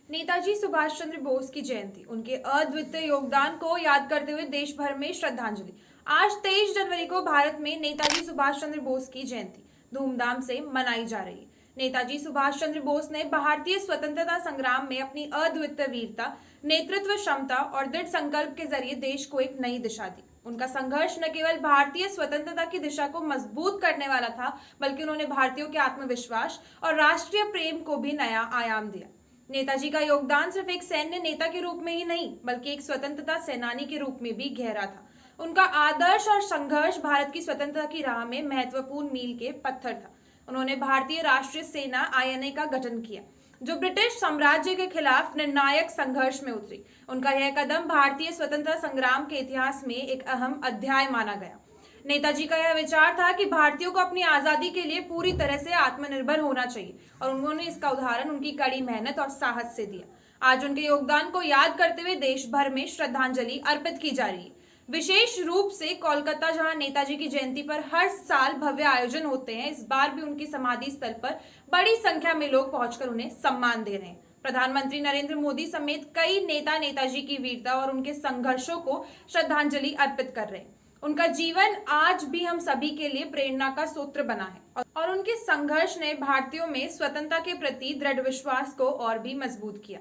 नेताजी सुभाष चंद्र बोस की जयंती, उनके अद्वितीय योगदान को याद करते हुए देश भर में श्रद्धांजलि। आज 23 जनवरी को भारत में नेताजी सुभाष चंद्र बोस की जयंती धूमधाम से मनाई जा रही है। नेताजी सुभाष चंद्र बोस ने भारतीय स्वतंत्रता संग्राम में अपनी अद्वितीय वीरता, नेतृत्व क्षमता और दृढ़ संकल्प के जरिए देश को एक नई दिशा दी। उनका संघर्ष न केवल भारतीय स्वतंत्रता की दिशा को मजबूत करने वाला था, बल्कि उन्होंने भारतीयों के आत्मविश्वास और राष्ट्रीय प्रेम को भी नया आयाम दिया। नेताजी का योगदान सिर्फ एक सैन्य नेता के रूप में ही नहीं, बल्कि एक स्वतंत्रता सेनानी के रूप में भी गहरा था। उनका आदर्श और संघर्ष भारत की स्वतंत्रता की राह में महत्वपूर्ण मील के पत्थर था। उन्होंने भारतीय राष्ट्रीय सेना आईएनए का गठन किया, जो ब्रिटिश साम्राज्य के खिलाफ निर्णायक संघर्ष में उतरी। उनका यह कदम भारतीय स्वतंत्रता संग्राम के इतिहास में एक अहम अध्याय माना गया। नेताजी का यह विचार था कि भारतीयों को अपनी आजादी के लिए पूरी तरह से आत्मनिर्भर होना चाहिए, और उन्होंने इसका उदाहरण उनकी कड़ी मेहनत और साहस से दिया। आज उनके योगदान को याद करते हुए देश भर में श्रद्धांजलि अर्पित की जा रही है। विशेष रूप से कोलकाता, जहां नेताजी की जयंती पर हर साल भव्य आयोजन होते हैं, इस बार भी उनकी समाधि स्थल पर बड़ी संख्या में लोग पहुंचकर उन्हें सम्मान दे रहे हैं। प्रधानमंत्री नरेंद्र मोदी समेत कई नेता नेताजी की वीरता और उनके संघर्षों को श्रद्धांजलि अर्पित कर रहे हैं। उनका जीवन आज भी हम सभी के लिए प्रेरणा का सूत्र बना है, और उनके संघर्ष ने भारतीयों में स्वतंत्रता के प्रति दृढ़ विश्वास को और भी मजबूत किया।